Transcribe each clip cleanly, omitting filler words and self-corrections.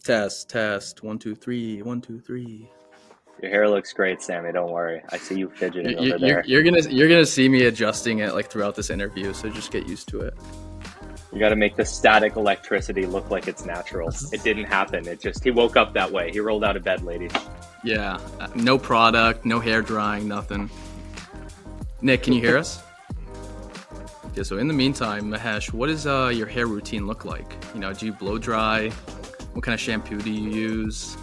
Test. 1 2 3. 1 2 3. Your hair looks great, Sammy. Don't worry. I see you fidgeting over there. You're gonna see me adjusting it like throughout this interview, so just get used to it. You got to make the static electricity look like it's natural. It didn't happen. He woke up that way. He rolled out of bed, ladies. Yeah, no product, no hair drying, nothing. Nick, can you hear us? Okay, so in the meantime, Mahesh, what does your hair routine look like? Do you blow dry? What kind of shampoo do you use?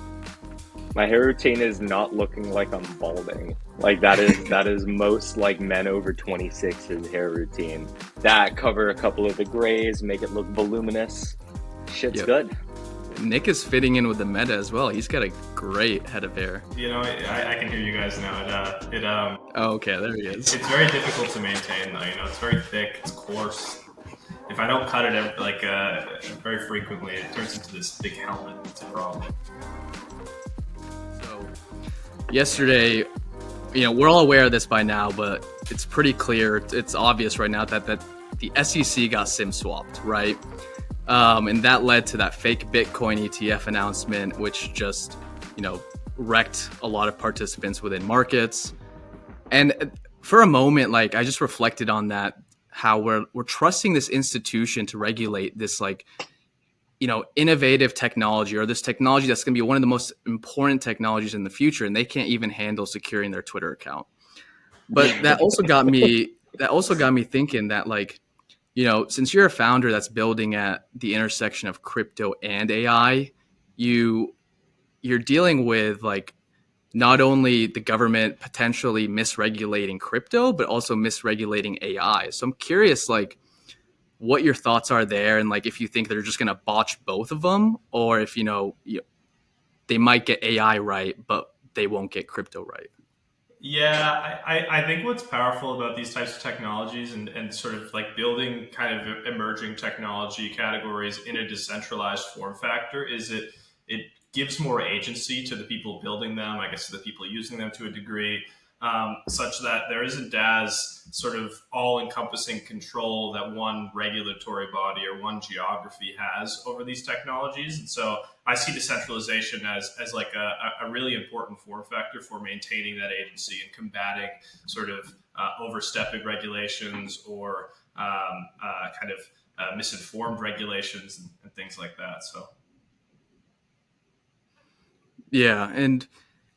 My hair routine is not looking like I'm balding. Like that is most like men over 26's hair routine. That cover a couple of the grays, make it look voluminous. Shit's good. Nick is fitting in with the meta as well. He's got a great head of hair. I can hear you guys now. Oh, okay, there he is. It's very difficult to maintain though. It's very thick, it's coarse. If I don't cut it very frequently, it turns into this big helmet. It's a problem. So, yesterday, we're all aware of this by now, but it's pretty clear. It's obvious right now that the SEC got SIM swapped, right? And that led to that fake Bitcoin ETF announcement, which just, wrecked a lot of participants within markets. And for a moment, I just reflected on that, how we're trusting this institution to regulate this, innovative technology, or this technology that's going to be one of the most important technologies in the future, and they can't even handle securing their Twitter account. But that also got me thinking that, since you're a founder that's building at the intersection of crypto and AI, you're dealing with not only the government potentially misregulating crypto, but also misregulating AI. So I'm curious, what your thoughts are there, and if you think they're just going to botch both of them, or if they might get AI right, but they won't get crypto right. Yeah, I think what's powerful about these types of technologies and sort of building kind of emerging technology categories in a decentralized form factor is it gives more agency to the people building them, I guess to the people using them to a degree, such that there isn't as sort of all-encompassing control that one regulatory body or one geography has over these technologies. And so I see decentralization as a really important form factor for maintaining that agency and combating sort of overstepping regulations or misinformed regulations and things like that. So. Yeah, and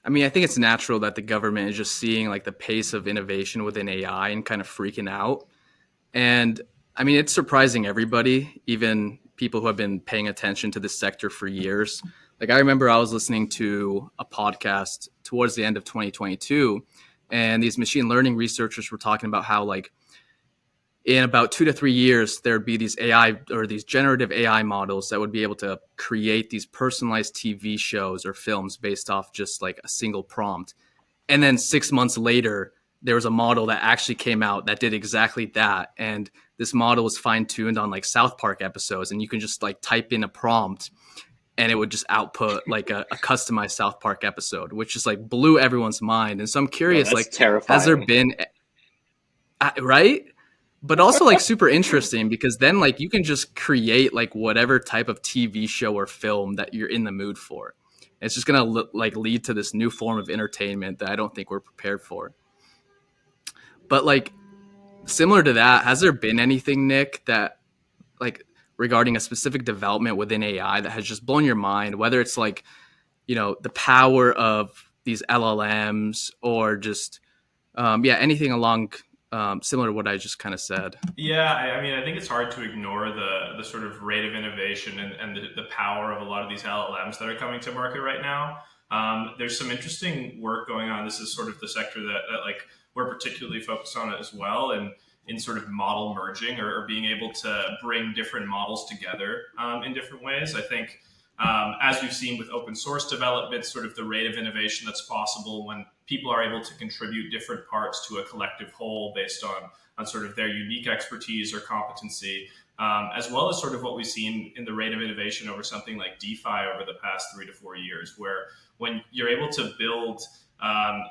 I think it's natural that the government is just seeing the pace of innovation within AI and kind of freaking out. And it's surprising everybody, even people who have been paying attention to this sector for years. I remember I was listening to a podcast towards the end of 2022, and these machine learning researchers were talking about how in about 2 to 3 years, there'd be these AI or these generative AI models that would be able to create these personalized TV shows or films based off just a single prompt. And then 6 months later, there was a model that actually came out that did exactly that. And this model was fine-tuned on South Park episodes. And you can just type in a prompt and it would just output a customized South Park episode, which just blew everyone's mind. And so I'm curious, terrifying. Has there been, right? But also super interesting, because then you can just create whatever type of TV show or film that you're in the mood for. It's just going to lead to this new form of entertainment that I don't think we're prepared for. But similar to that, has there been anything, Nick, that regarding a specific development within AI that has just blown your mind, whether it's the power of these LLMs or just anything along similar to what I just kind of said? Yeah, I think it's hard to ignore the sort of rate of innovation and the power of a lot of these LLMs that are coming to market right now. There's some interesting work going on. This is sort of the sector that we're particularly focused on as well, and in sort of model merging or being able to bring different models together in different ways. I think as we've seen with open source development, sort of the rate of innovation that's possible when people are able to contribute different parts to a collective whole based on sort of their unique expertise or competency, as well as sort of what we've seen in the rate of innovation over something like DeFi over the past 3 to 4 years, where when you're able to build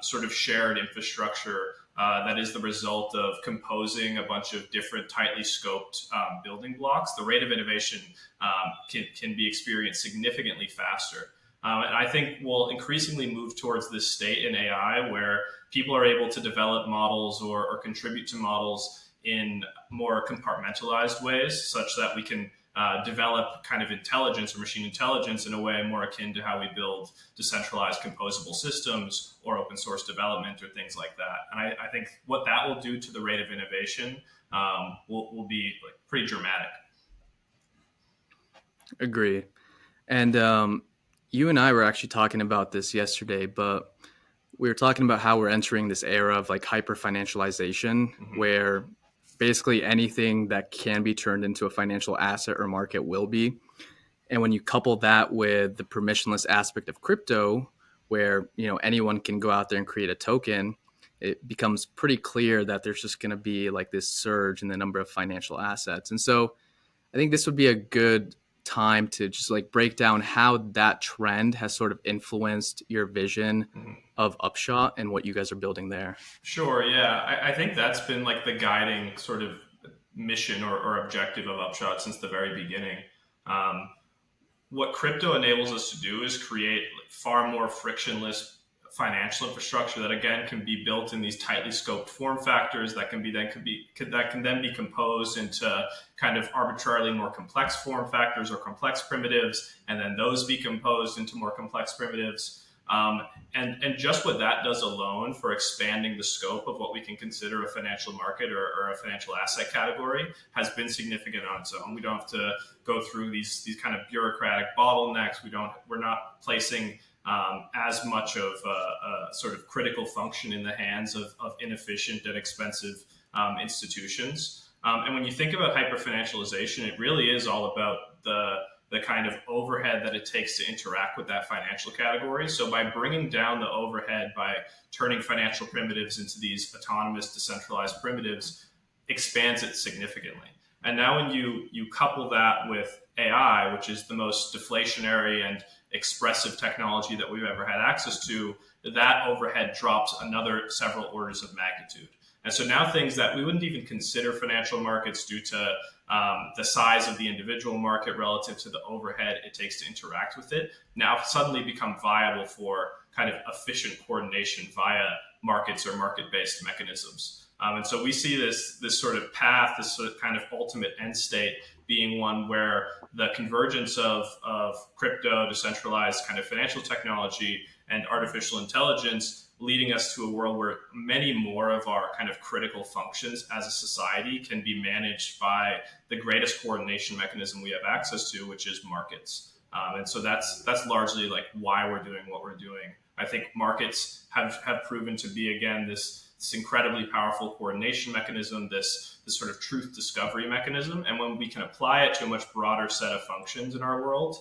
sort of shared infrastructure that is the result of composing a bunch of different tightly scoped building blocks, the rate of innovation can be experienced significantly faster. And I think we'll increasingly move towards this state in AI where people are able to develop models or contribute to models in more compartmentalized ways, such that we can develop kind of intelligence or machine intelligence in a way more akin to how we build decentralized composable systems or open source development or things like that. And I think what that will do to the rate of innovation will be like pretty dramatic. Agree. And you and I were actually talking about this yesterday, but we were talking about how we're entering this era of like hyperfinancialization, where basically anything that can be turned into a financial asset or market will be. And when you couple that with the permissionless aspect of crypto, where anyone can go out there and create a token, it becomes pretty clear that there's just going to be like this surge in the number of financial assets. And so I think this would be a good time to just like break down how that trend has sort of influenced your vision of Upshot and what you guys are building there. Sure, yeah. I think that's been like the guiding sort of mission or objective of Upshot since the very beginning. What crypto enables us to do is create far more frictionless financial infrastructure that again can be built in these tightly scoped form factors that can then be composed into kind of arbitrarily more complex form factors or complex primitives, and then those be composed into more complex primitives. And just what that does alone for expanding the scope of what we can consider a financial market or a financial asset category has been significant on its own. We don't have to go through these kind of bureaucratic bottlenecks. We're not placing as much of a sort of critical function in the hands of inefficient and expensive institutions. And when you think about hyperfinancialization, it really is all about the kind of overhead that it takes to interact with that financial category. So by bringing down the overhead, by turning financial primitives into these autonomous, decentralized primitives, expands it significantly. And now when you couple that with AI, which is the most deflationary and expressive technology that we've ever had access to, that overhead drops another several orders of magnitude. And so now things that we wouldn't even consider financial markets due to the size of the individual market relative to the overhead it takes to interact with it, now suddenly become viable for kind of efficient coordination via markets or market-based mechanisms. And so we see this sort of path, this sort of kind of ultimate end state being one where the convergence of crypto, decentralized kind of financial technology, and artificial intelligence leading us to a world where many more of our kind of critical functions as a society can be managed by the greatest coordination mechanism we have access to, which is markets. And so that's largely like why we're doing what we're doing. I think markets have proven to be, again, this incredibly powerful coordination mechanism, this sort of truth discovery mechanism. And when we can apply it to a much broader set of functions in our world,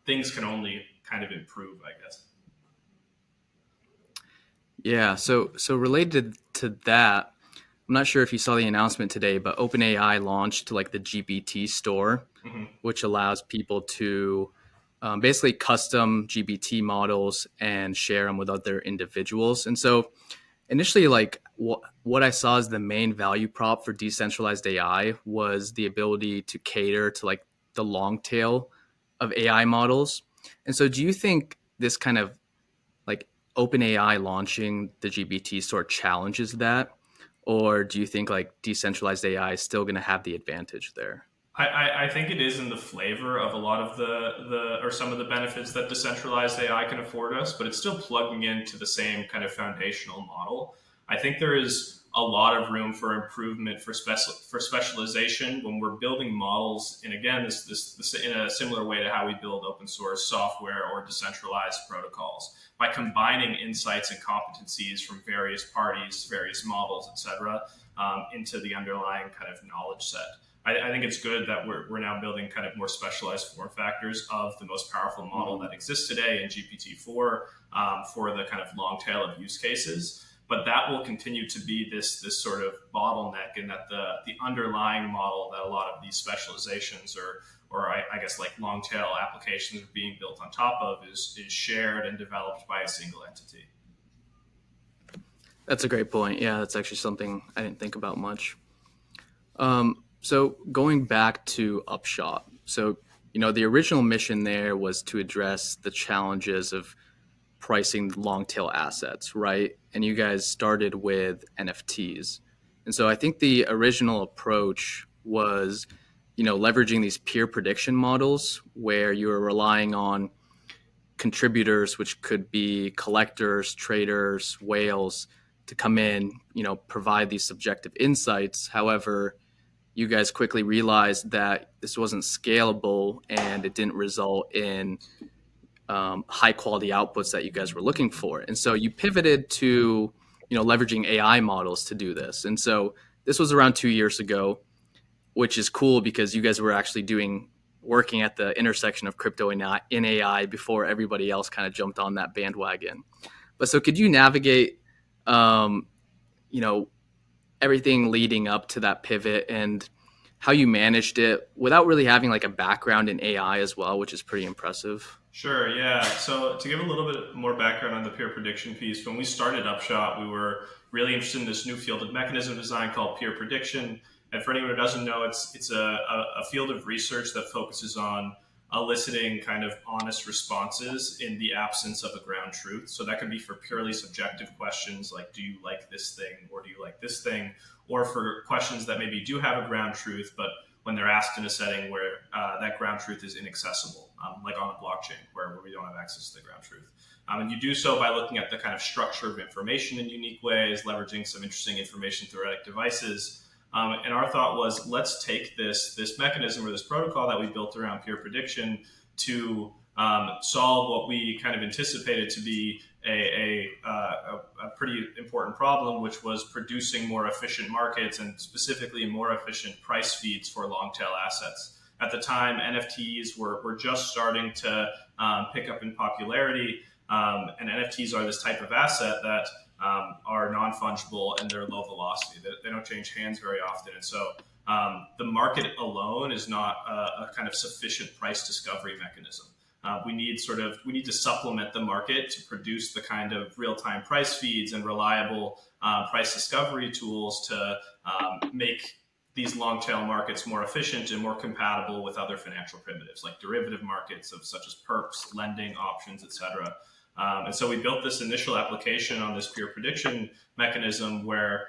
things can only kind of improve, I guess. Yeah. So related to that, I'm not sure if you saw the announcement today, but OpenAI launched like the GPT store, which allows people to basically custom GPT models and share them with other individuals. And so initially, like what I saw as the main value prop for decentralized AI was the ability to cater to like the long tail of AI models. And so do you think this kind of like OpenAI launching the GPT store challenges that? Or do you think like decentralized AI is still going to have the advantage there? I think it is in the flavor of a lot of the or some of the benefits that decentralized AI can afford us, but it's still plugging into the same kind of foundational model. I think there is a lot of room for improvement for specialization when we're building models, and again, this in a similar way to how we build open source software or decentralized protocols, by combining insights and competencies from various parties, various models, etc., into the underlying kind of knowledge set. I think it's good that we're now building kind of more specialized form factors of the most powerful model that exists today in GPT-4 for the kind of long tail of use cases. But that will continue to be this sort of bottleneck in that the underlying model that a lot of these specializations or I guess like long tail applications are being built on top of is shared and developed by a single entity. That's a great point. Yeah, that's actually something I didn't think about much. So going back to Upshot, so the original mission there was to address the challenges of pricing long tail assets, right? And you guys started with NFTs. And so I think the original approach was, leveraging these peer prediction models where you were relying on contributors, which could be collectors, traders, whales, to come in, provide these subjective insights. However, you guys quickly realized that this wasn't scalable and it didn't result in high quality outputs that you guys were looking for. And so you pivoted to, leveraging AI models to do this. And so this was around 2 years ago, which is cool because you guys were actually working at the intersection of crypto and in AI before everybody else kind of jumped on that bandwagon. But so could you navigate, um, you know, everything leading up to that pivot and how you managed it without really having like a background in AI as well, which is pretty impressive? Sure, yeah. So to give a little bit more background on the peer prediction piece, when we started Upshot, we were really interested in this new field of mechanism design called peer prediction. And for anyone who doesn't know, it's a field of research that focuses on eliciting kind of honest responses in the absence of a ground truth. So that can be for purely subjective questions like, do you like this thing or do you like this thing? Or for questions that maybe do have a ground truth, but when they're asked in a setting where that ground truth is inaccessible, like on a blockchain where we don't have access to the ground truth. And you do so by looking at the kind of structure of information in unique ways, leveraging some interesting information theoretic devices. And our thought was, let's take this mechanism or this protocol that we built around peer prediction to solve what we kind of anticipated to be a pretty important problem, which was producing more efficient markets and specifically more efficient price feeds for long tail assets. At the time, NFTs were just starting to pick up in popularity, and NFTs are this type of asset that are non-fungible and they're low velocity. They don't change hands very often. And so the market alone is not a kind of sufficient price discovery mechanism. We need to supplement the market to produce the kind of real-time price feeds and reliable price discovery tools to make these long tail markets more efficient and more compatible with other financial primitives like derivative markets such as perps, lending, options, etc. And so we built this initial application on this peer prediction mechanism where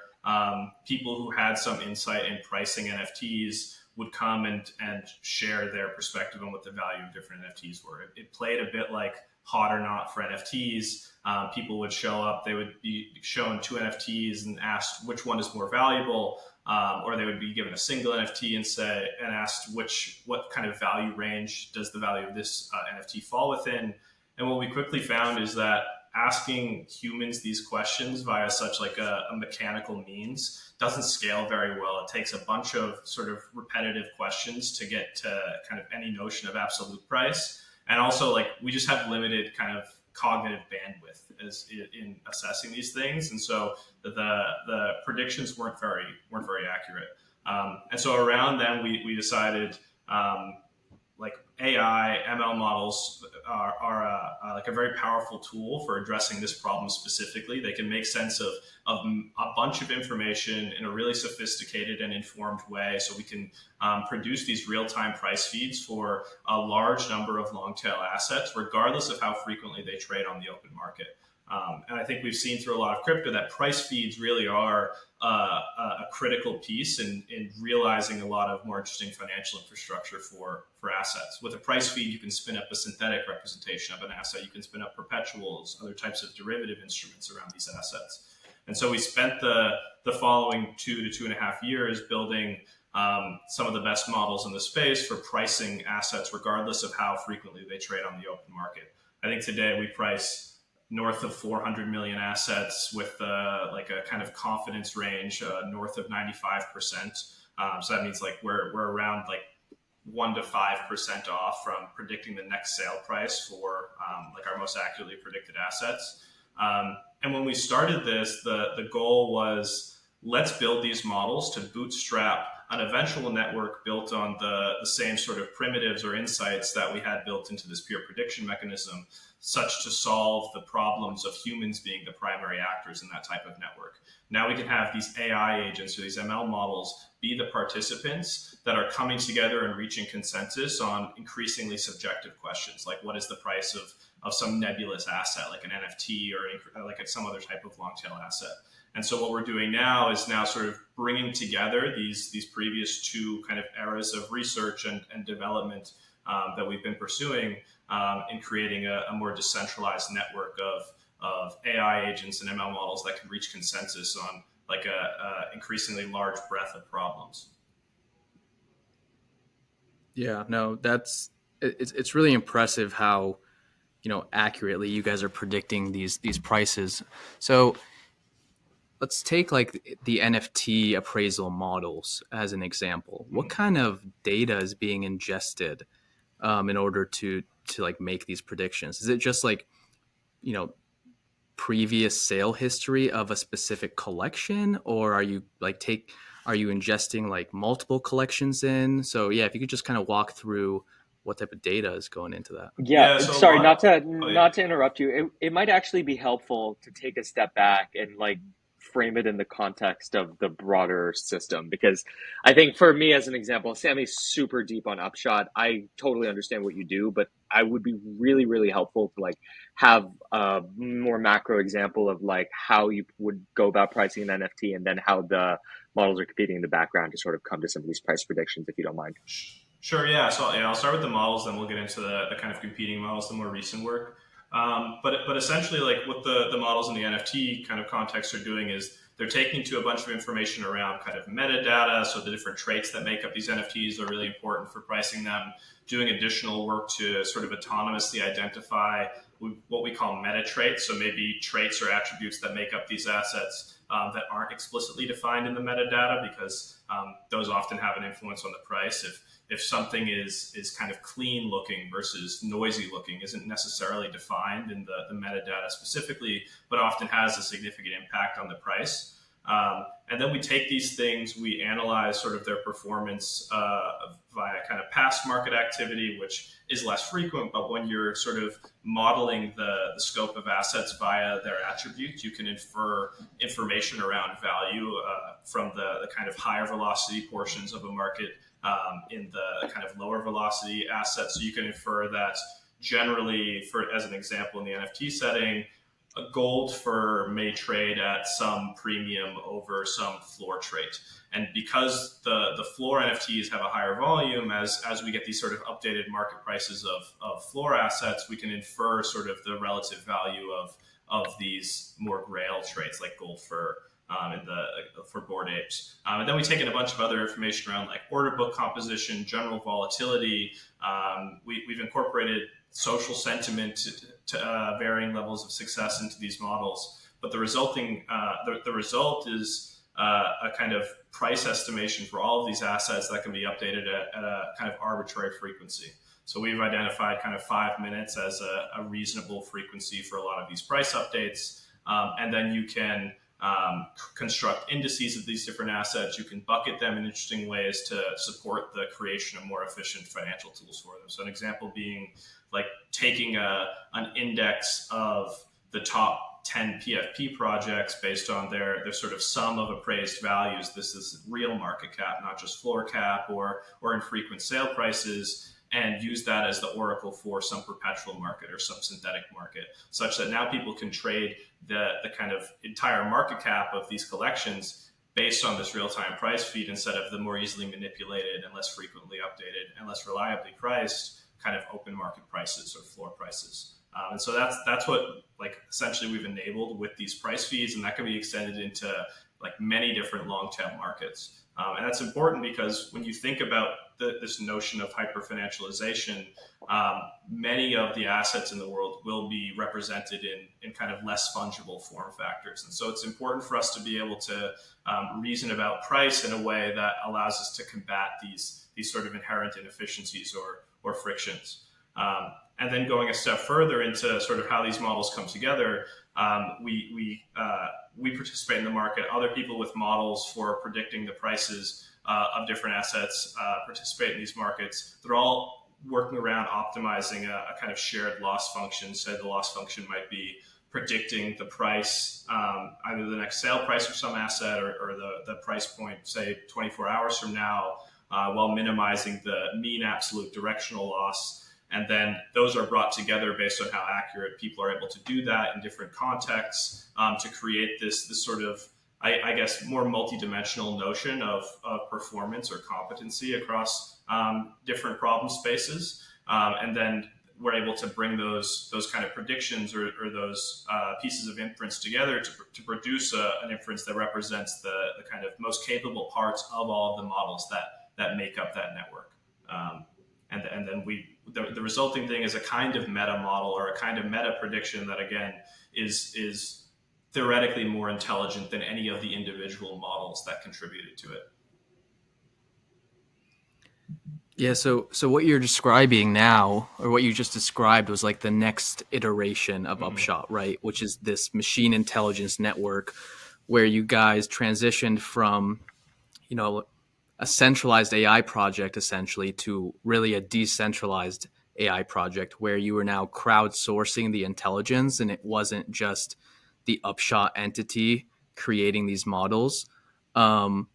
people who had some insight in pricing NFTs would come and share their perspective on what the value of different NFTs were. It played a bit like hot or not for NFTs. People would show up, they would be shown two NFTs and asked which one is more valuable, or they would be given a single NFT and asked what kind of value range does the value of this NFT fall within. And what we quickly found is that asking humans these questions via such like a mechanical means doesn't scale very well. It takes a bunch of sort of repetitive questions to get to kind of any notion of absolute price. And also like we just have limited kind of cognitive bandwidth in assessing these things. And so the predictions weren't very accurate. And so around then we decided like AI, ML models are like a very powerful tool for addressing this problem specifically. They can make sense of a bunch of information in a really sophisticated and informed way. So we can produce these real-time price feeds for a large number of long-tail assets, regardless of how frequently they trade on the open market. And I think we've seen through a lot of crypto that price feeds really are a critical piece in realizing a lot of more interesting financial infrastructure for assets. With a price feed, you can spin up a synthetic representation of an asset. You can spin up perpetuals, other types of derivative instruments around these assets. And so we spent the following 2 to 2.5 years building some of the best models in the space for pricing assets, regardless of how frequently they trade on the open market. I think today we price north of 400 million assets with like a kind of confidence range north of 95%. So that means like we're around like 1 to 5% off from predicting the next sale price for like our most accurately predicted assets. And when we started this, the goal was let's build these models to bootstrap an eventual network built on the same sort of primitives or insights that we had built into this peer prediction mechanism, such to solve the problems of humans being the primary actors in that type of network. Now we can have these AI agents or these ML models be the participants that are coming together and reaching consensus on increasingly subjective questions, like what is the price of some nebulous asset, like an NFT or like some other type of long tail asset. And so what we're doing now is sort of bringing together these previous two kind of eras of research and development that we've been pursuing in creating a more decentralized network of AI agents and ML models that can reach consensus on like a increasingly large breadth of problems. Yeah, no, it's really impressive how, accurately you guys are predicting these prices. So let's take like the NFT appraisal models as an example. What kind of data is being ingested in order to like make these predictions? Is it just like, previous sale history of a specific collection, or are you ingesting like multiple collections in? So yeah, if you could just kind of walk through what type of data is going into that. Yeah, So a sorry, lot. not to interrupt you. It might actually be helpful to take a step back and like frame it in the context of the broader system, because I think for me as an example, Sammy's super deep on Upshot. I totally understand what you do, but I would be really, really helpful to like have a more macro example of like how you would go about pricing an NFT and then how the models are competing in the background to sort of come to some of these price predictions, if you don't mind. Sure, yeah. So yeah, I'll start with the models, then we'll get into the kind of competing models, the more recent work. But essentially, like what the models in the NFT kind of context are doing is they're taking to a bunch of information around kind of metadata. So the different traits that make up these NFTs are really important for pricing them. Doing additional work to sort of autonomously identify what we call meta traits. So maybe traits or attributes that make up these assets that aren't explicitly defined in the metadata, because those often have an influence on the price. If something is kind of clean looking versus noisy looking, isn't necessarily defined in the metadata specifically, but often has a significant impact on the price. And then we take these things, we analyze sort of their performance via kind of past market activity, which is less frequent, but when you're sort of modeling the scope of assets via their attributes, you can infer information around value from the kind of higher velocity portions of a market in the kind of lower velocity assets. So you can infer that generally, as an example, in the NFT setting, a gold fur may trade at some premium over some floor trait. And because the floor NFTs have a higher volume, as we get these sort of updated market prices of floor assets, we can infer sort of the relative value of these more grail traits like gold fur for Bored Apes. And then we take in a bunch of other information around like order book composition, general volatility. We've incorporated social sentiment to varying levels of success into these models. But the resulting the result is a kind of price estimation for all of these assets that can be updated at a kind of arbitrary frequency. So we've identified kind of 5 minutes as a reasonable frequency for a lot of these price updates. And then you can construct indices of these different assets. You can bucket them in interesting ways to support the creation of more efficient financial tools for them. So an example being like taking an index of the top 10 PFP projects based on their sort of sum of appraised values. This is real market cap, not just floor cap or infrequent sale prices, and use that as the oracle for some perpetual market or some synthetic market, such that now people can trade the kind of entire market cap of these collections based on this real-time price feed instead of the more easily manipulated and less frequently updated and less reliably priced kind of open market prices or floor prices. And so that's what like essentially we've enabled with these price feeds, and that can be extended into like many different long-tail markets. And that's important because when you think about this notion of hyperfinancialization, many of the assets in the world will be represented in kind of less fungible form factors. And so it's important for us to be able to reason about price in a way that allows us to combat these sort of inherent inefficiencies or frictions. And then going a step further into sort of how these models come together, we participate in the market. Other people with models for predicting the prices of different assets participate in these markets. They're all working around optimizing a kind of shared loss function. So the loss function might be predicting the price, either the next sale price of some asset or the price point, say 24 hours from now, while minimizing the mean absolute directional loss. And then those are brought together based on how accurate people are able to do that in different contexts to create this sort of, I guess, more multidimensional notion of performance or competency across different problem spaces. And then we're able to bring those kind of predictions or those pieces of inference together to produce an inference that represents the kind of most capable parts of all of the models that make up that network. And then the resulting thing is a kind of meta model or a kind of meta prediction that, again, is theoretically more intelligent than any of the individual models that contributed to it. Yeah, so what you're describing now, or what you just described, was like the next iteration of Upshot, right? Which is this machine intelligence network where you guys transitioned from, a centralized AI project essentially to really a decentralized AI project where you are now crowdsourcing the intelligence, and it wasn't just the Upshot entity creating these models. Almost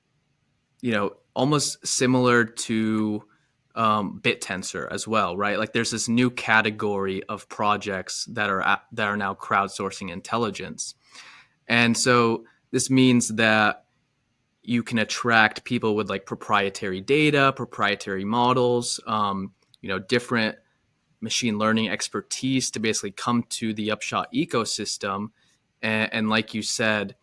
similar to BitTensor as well, right? Like there's this new category of projects that are now crowdsourcing intelligence, and so this means that you can attract people with like proprietary data, proprietary models, different machine learning expertise to basically come to the Upshot ecosystem, and like you said,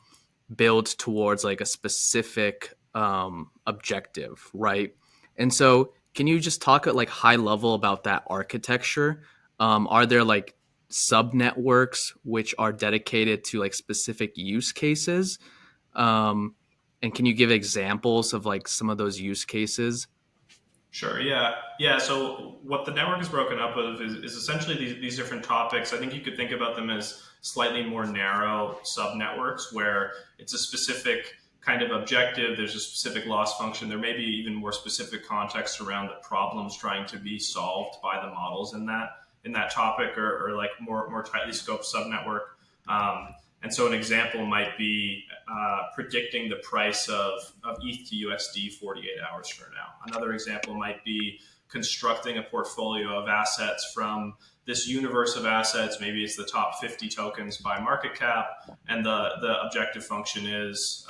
build towards like a specific objective, right? And so, can you just talk at like high level about that architecture? Are there like sub networks which are dedicated to like specific use cases? And can you give examples of like some of those use cases? Sure. Yeah. So what the network is broken up of is essentially these different topics. I think you could think about them as slightly more narrow sub networks where it's a specific kind of objective. There's a specific loss function. There may be even more specific context around the problems trying to be solved by the models in that topic or like more tightly scoped sub network. And so an example might be predicting the price of ETH to USD 48 hours from now. Another example might be constructing a portfolio of assets from this universe of assets. Maybe it's the top 50 tokens by market cap, and the objective function is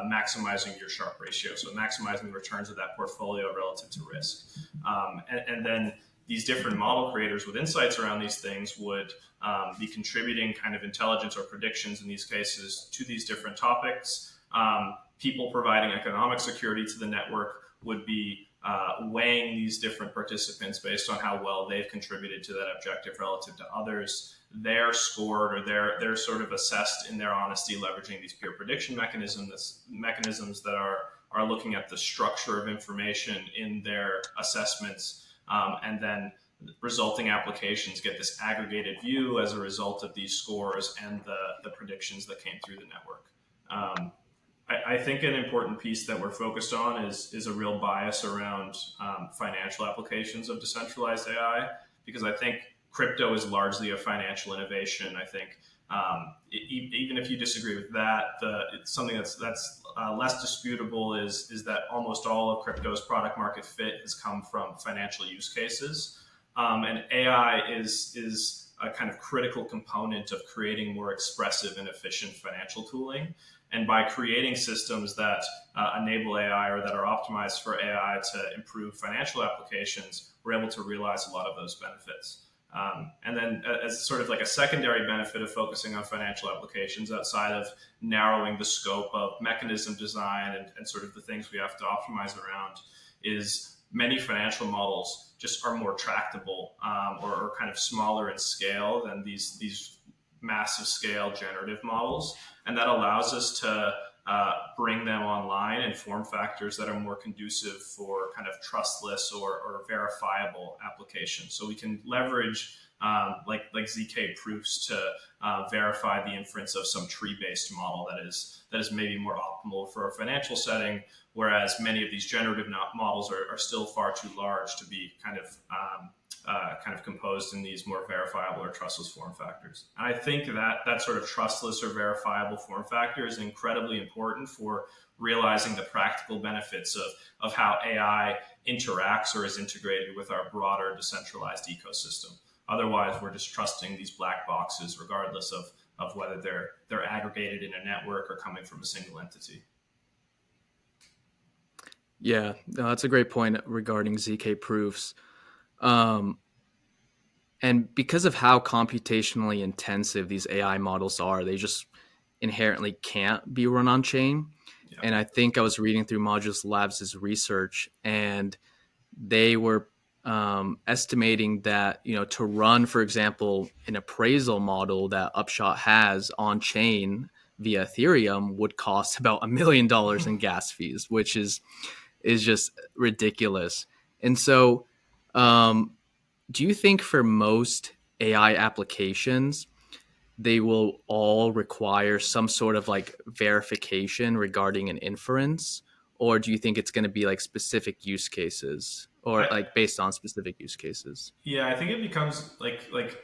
maximizing your Sharpe ratio, so maximizing the returns of that portfolio relative to risk. And then these different model creators with insights around these things would be contributing kind of intelligence or predictions in these cases to these different topics. People providing economic security to the network would be weighing these different participants based on how well they've contributed to that objective relative to others. They're scored or they're sort of assessed in their honesty, leveraging these peer prediction mechanisms that are looking at the structure of information in their assessments. And then resulting applications get this aggregated view as a result of these scores and the predictions that came through the network. I think an important piece that we're focused on is a real bias around financial applications of decentralized AI, because I think crypto is largely a financial innovation. I think even if you disagree with that, something that's less disputable is that almost all of crypto's product market fit has come from financial use cases, and AI is a kind of critical component of creating more expressive and efficient financial tooling. And by creating systems that enable AI or that are optimized for AI to improve financial applications, we're able to realize a lot of those benefits. And then as sort of like a secondary benefit of focusing on financial applications outside of narrowing the scope of mechanism design and sort of the things we have to optimize around is many financial models just are more tractable or kind of smaller in scale than these massive scale generative models. And that allows us to bring them online in form factors that are more conducive for kind of trustless or verifiable applications. So we can leverage like zk proofs to verify the inference of some tree-based model that is maybe more optimal for a financial setting, whereas many of these generative models are still far too large to be kind of composed in these more verifiable or trustless form factors. And I think that sort of trustless or verifiable form factor is incredibly important for realizing the practical benefits of how AI interacts or is integrated with our broader decentralized ecosystem. Otherwise, we're just trusting these black boxes, regardless of whether they're aggregated in a network or coming from a single entity. Yeah, no, that's a great point regarding ZK proofs. Um, and because of how computationally intensive these AI models are, they just inherently can't be run on chain. Yeah. And I think I was reading through Modulus Labs' research, and they were estimating that, to run, for example, an appraisal model that Upshot has on chain via Ethereum would cost about $1 million in gas fees, which is just ridiculous. And so, do you think for most AI applications, they will all require some sort of like verification regarding an inference? Or do you think it's going to be like specific use cases or I, like based on specific use cases? Yeah, I think it becomes like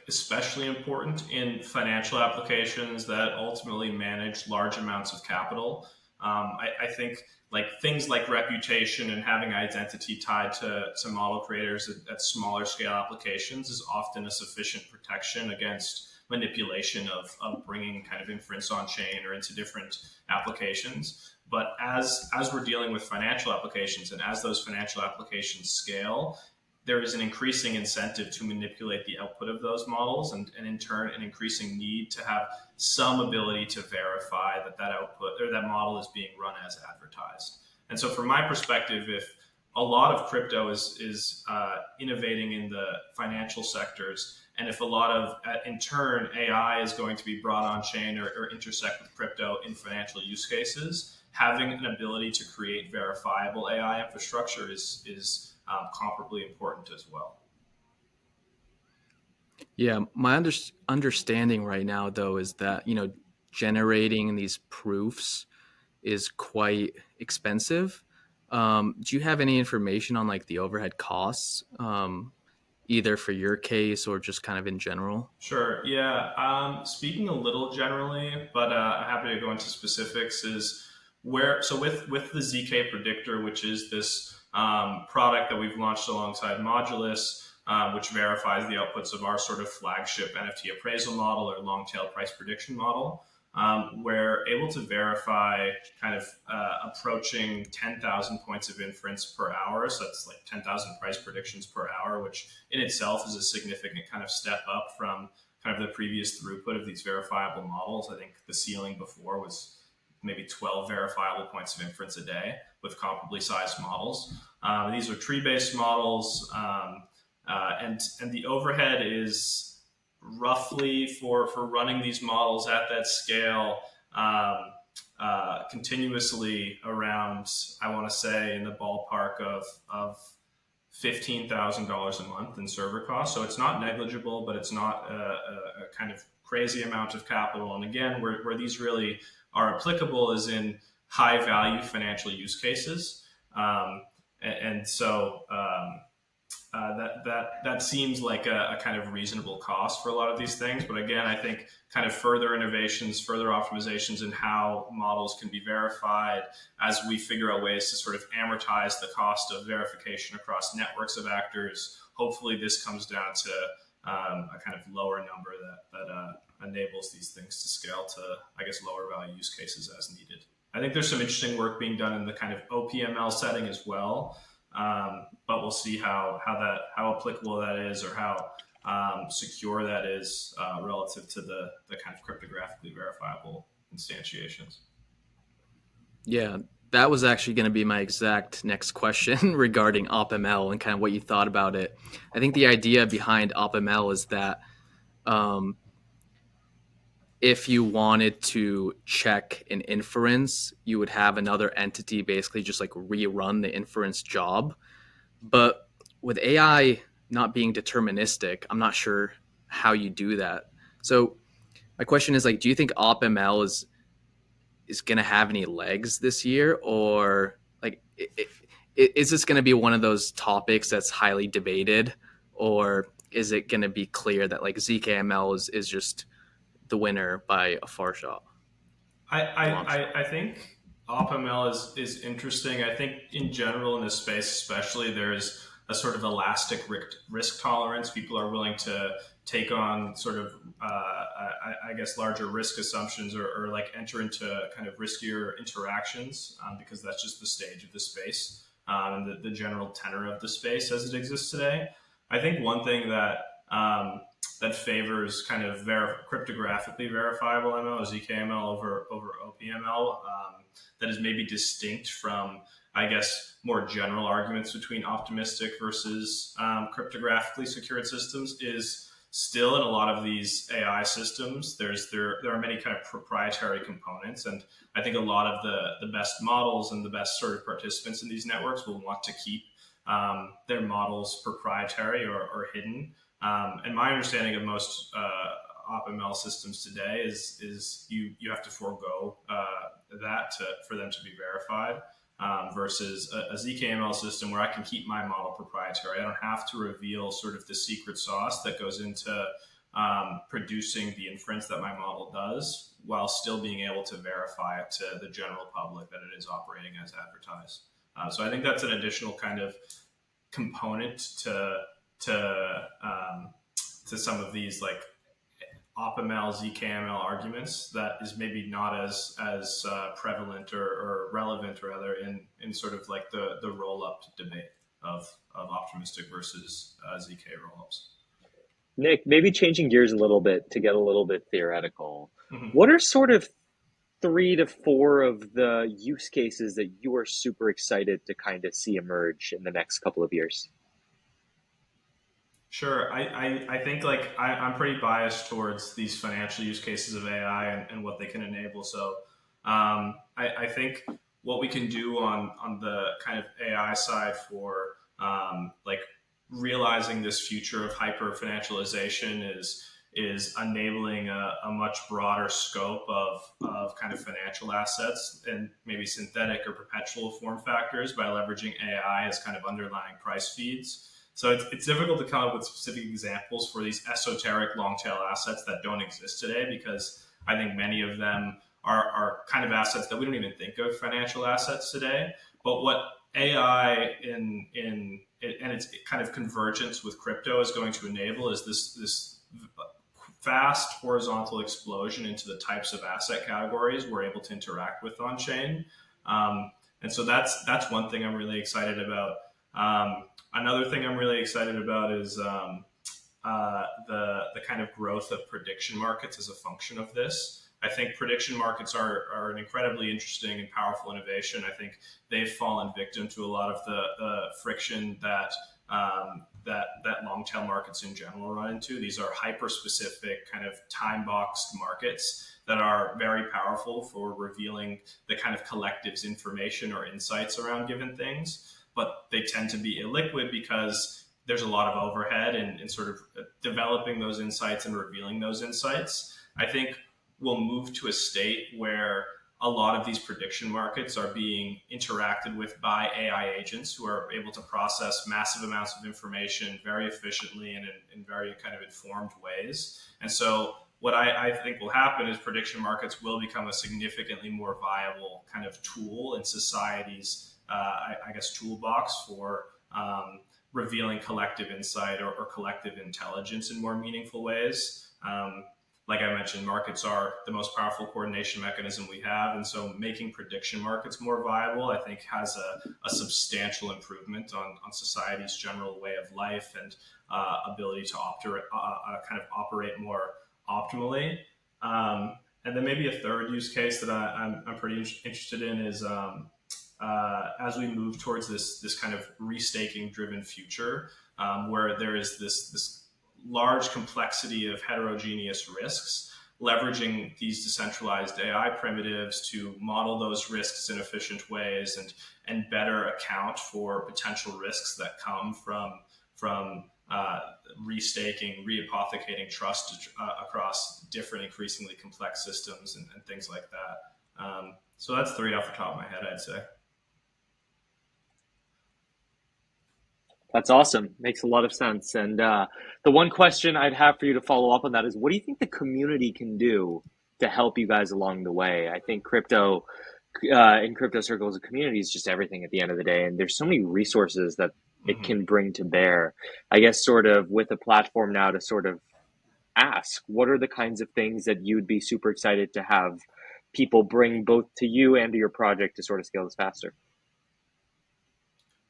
especially important in financial applications that ultimately manage large amounts of capital. I think like things like reputation and having identity tied to model creators at smaller scale applications is often a sufficient protection against manipulation of bringing kind of inference on chain or into different applications. But as we're dealing with financial applications and as those financial applications scale, there is an increasing incentive to manipulate the output of those models, and in turn an increasing need to have some ability to verify that output or that model is being run as advertised. And so from my perspective, if a lot of crypto is innovating in the financial sectors, and if a lot of in turn AI is going to be brought on chain or intersect with crypto in financial use cases, having an ability to create verifiable AI infrastructure is comparably important as well. Yeah, my understanding right now, though, is that, generating these proofs is quite expensive. Do you have any information on like the overhead costs, either for your case or just kind of in general? Sure. Yeah. Speaking a little generally, but I'm happy to go into specifics. Is where so with the zk predictor, which is this product that we've launched alongside Modulus, which verifies the outputs of our sort of flagship NFT appraisal model or long tail price prediction model. We're able to verify kind of approaching 10,000 points of inference per hour. So that's like 10,000 price predictions per hour, which in itself is a significant kind of step up from kind of the previous throughput of these verifiable models. I think the ceiling before was maybe 12 verifiable points of inference a day with comparably sized models. These are tree-based models, and the overhead is roughly for running these models at that scale, continuously around, I want to say, in the ballpark of $15,000 a month in server costs. So it's not negligible, but it's not a kind of crazy amount of capital. And again, where these really are applicable is in high value financial use cases. And so that seems like a kind of reasonable cost for a lot of these things. But again, I think kind of further innovations, further optimizations in how models can be verified as we figure out ways to sort of amortize the cost of verification across networks of actors. Hopefully this comes down to a kind of lower number that enables these things to scale to, I guess, lower value use cases as needed. I think there's some interesting work being done in the kind of opML setting as well. But we'll see how applicable that is, or how secure that is relative to the kind of cryptographically verifiable instantiations. Yeah, that was actually going to be my exact next question regarding opML and kind of what you thought about it. I think the idea behind opML is that if you wanted to check an inference, you would have another entity basically just like rerun the inference job. But with AI not being deterministic, I'm not sure how you do that. So my question is like, do you think opML is going to have any legs this year, or like is this going to be one of those topics that's highly debated, or is it going to be clear that like zkML is just the winner by a far shot, a long shot? I think opML is interesting. I think in general in this space, especially, there's a sort of elastic risk tolerance. People are willing to take on sort of, I guess, larger risk assumptions, or like enter into kind of riskier interactions, because that's just the stage of the space, and the general tenor of the space as it exists today. I think one thing that favors kind of cryptographically verifiable ML, zkML over opML, that is maybe distinct from, I guess, more general arguments between optimistic versus cryptographically secured systems, is still in a lot of these AI systems. There are many kind of proprietary components, and I think a lot of the best models and the best sort of participants in these networks will want to keep their models proprietary or hidden. And my understanding of most opML systems today is you have to forego for them to be verified, versus a zkML system where I can keep my model proprietary. I don't have to reveal sort of the secret sauce that goes into producing the inference that my model does, while still being able to verify it to the general public that it is operating as advertised. So I think that's an additional kind of component to some of these like opML, zkML arguments that is maybe not as prevalent or relevant, rather, in sort of like the roll up debate of optimistic versus zk roll ups. Nick, maybe changing gears a little bit to get a little bit theoretical. Mm-hmm. What are sort of 3 to 4 of the use cases that you are super excited to kind of see emerge in the next couple of years? Sure. I think like I'm pretty biased towards these financial use cases of AI and what they can enable. So I think what we can do on the kind of AI side for like realizing this future of hyper financialization is enabling a much broader scope of kind of financial assets and maybe synthetic or perpetual form factors by leveraging AI as kind of underlying price feeds. So it's difficult to come up with specific examples for these esoteric long tail assets that don't exist today, because I think many of them are kind of assets that we don't even think of financial assets today. But what AI and its kind of convergence with crypto is going to enable is this fast horizontal explosion into the types of asset categories we're able to interact with on chain. And so that's one thing I'm really excited about. Another thing I'm really excited about is the kind of growth of prediction markets as a function of this. I think prediction markets are an incredibly interesting and powerful innovation. I think they've fallen victim to a lot of the friction that long tail markets in general run into. These are hyper specific, kind of time boxed markets that are very powerful for revealing the kind of collective's information or insights around given things. But they tend to be illiquid because there's a lot of overhead in sort of developing those insights and revealing those insights. I think we'll move to a state where a lot of these prediction markets are being interacted with by AI agents who are able to process massive amounts of information very efficiently and in very kind of informed ways. And so what I think will happen is prediction markets will become a significantly more viable kind of tool in society's I guess toolbox for revealing collective insight or collective intelligence in more meaningful ways. Like I mentioned, markets are the most powerful coordination mechanism we have, and so making prediction markets more viable, I think, has a substantial improvement on society's general way of life and ability to kind of operate more optimally. And then maybe a third use case that I'm pretty interested in is as we move towards this kind of restaking driven future, where there is this large complexity of heterogeneous risks, leveraging these decentralized AI primitives to model those risks in efficient ways and better account for potential risks that come from restaking, reapothecating trust across different, increasingly complex systems and things like that. So that's three off the top of my head, I'd say. That's awesome. Makes a lot of sense. And the one question I'd have for you to follow up on that is, what do you think the community can do to help you guys along the way? I think crypto, in crypto circles, the community is just everything at the end of the day. And there's so many resources that it Mm-hmm. can bring to bear. I guess sort of with a platform now to sort of ask, what are the kinds of things that you'd be super excited to have people bring both to you and to your project to sort of scale this faster?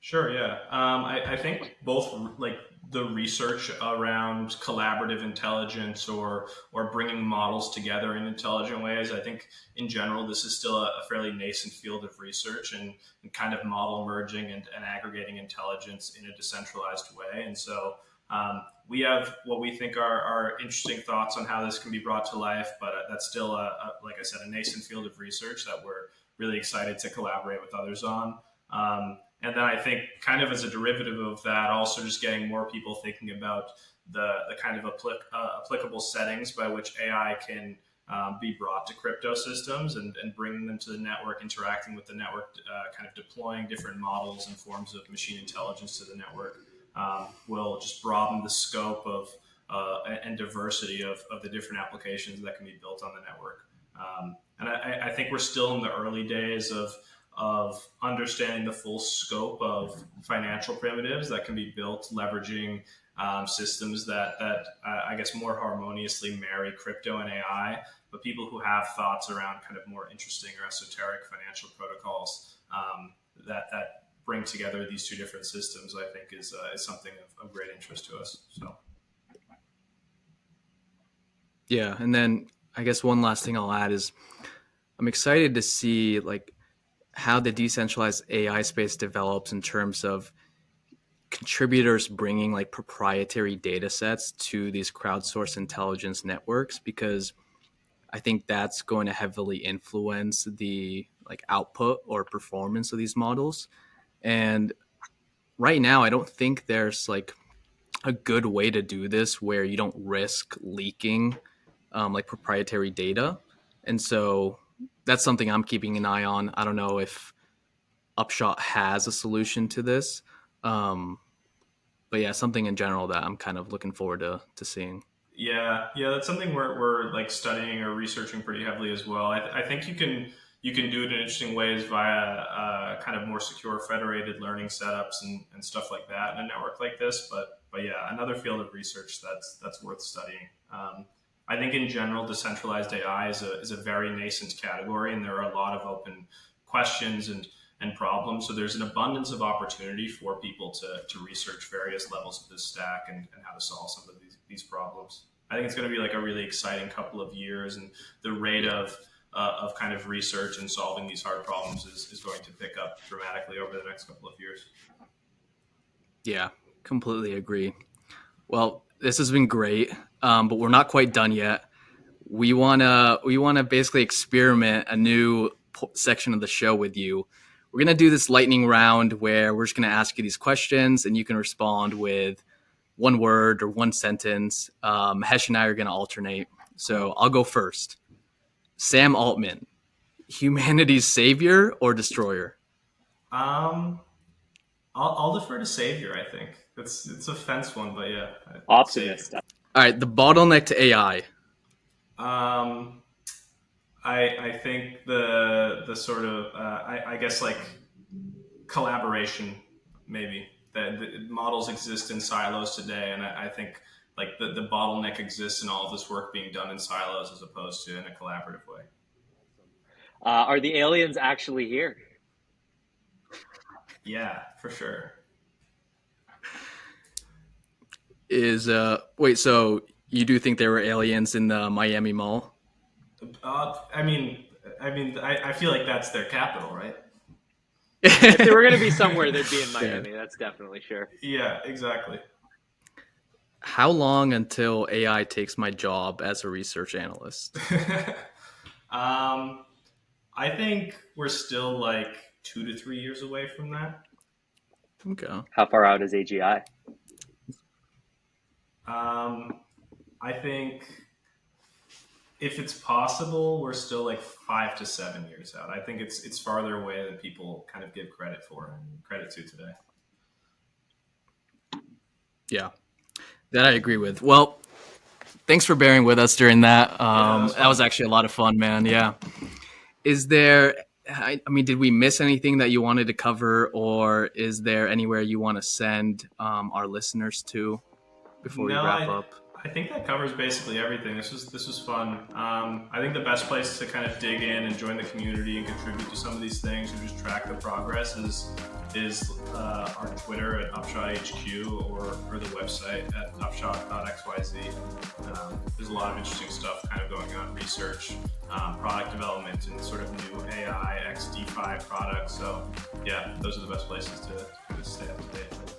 Sure, yeah. I think both like the research around collaborative intelligence or bringing models together in intelligent ways. I think in general this is still a fairly nascent field of research and kind of model merging and aggregating intelligence in a decentralized way. And so we have what we think are interesting thoughts on how this can be brought to life, but that's still like I said, a nascent field of research that we're really excited to collaborate with others on. And then I think, kind of as a derivative of that, also just getting more people thinking about the kind of applicable settings by which AI can be brought to crypto systems and bringing them to the network, interacting with the network, kind of deploying different models and forms of machine intelligence to the network will just broaden the scope of and diversity of the different applications that can be built on the network. And I think we're still in the early days of understanding the full scope of financial primitives that can be built leveraging systems that I guess more harmoniously marry crypto and AI. But people who have thoughts around kind of more interesting or esoteric financial protocols that bring together these two different systems, I think is something of great interest to us. So. Yeah, and then I guess one last thing I'll add is I'm excited to see like how the decentralized AI space develops in terms of contributors bringing like proprietary data sets to these crowdsourced intelligence networks, because I think that's going to heavily influence the like output or performance of these models. And right now, I don't think there's like a good way to do this where you don't risk leaking like proprietary data. And so that's something I'm keeping an eye on. I don't know if Upshot has a solution to this. Um, but yeah, something in general that I'm kind of looking forward to seeing. Yeah, that's something we're like studying or researching pretty heavily as well. I think you can do it in interesting ways via kind of more secure federated learning setups and stuff like that in a network like this. But yeah, another field of research that's worth studying. I think in general, decentralized AI is a very nascent category, and there are a lot of open questions and problems. So there's an abundance of opportunity for people to research various levels of this stack and how to solve some of these problems. I think it's going to be like a really exciting couple of years, and the rate of kind of research and solving these hard problems is going to pick up dramatically over the next couple of years. Yeah, completely agree. Well, this has been great, but we're not quite done yet. We wanna basically experiment a new section of the show with you. We're gonna do this lightning round where we're just gonna ask you these questions, and you can respond with one word or one sentence. Hesh and I are gonna alternate. So I'll go first. Sam Altman, humanity's savior or destroyer? Um, I'll defer to Savior. I think it's a fence one, but yeah, Savior. Optimist. All right, the bottleneck to AI. Um, I think the sort of I guess like collaboration maybe that the models exist in silos today, and I think like the bottleneck exists in all of this work being done in silos as opposed to in a collaborative way. Are the aliens actually here? Yeah, for sure. Is wait, so you do think there were aliens in the Miami Mall? I mean, I feel like that's their capital, right? If they were going to be somewhere, they'd be in Yeah. Miami. That's definitely sure. Yeah, exactly. How long until AI takes my job as a research analyst? um, I think we're still like 2 to 3 years away from that. Okay. How far out is AGI? I think if it's possible, we're still like 5 to 7 years out. I think it's farther away than people kind of give credit for and credit to today. Yeah, that I agree with. Well, thanks for bearing with us during that. That was actually a lot of fun, man. Yeah. Is there, I mean, did we miss anything that you wanted to cover, or is there anywhere you want to send our listeners to before we No, wrap up? I think that covers basically everything. This was fun. I think the best place to kind of dig in and join the community and contribute to some of these things and just track the progress is our Twitter at Upshot HQ or the website at upshot.xyz. There's a lot of interesting stuff kind of going on, research, product development, and sort of new AI x DeFi products. So yeah, those are the best places to stay up to date.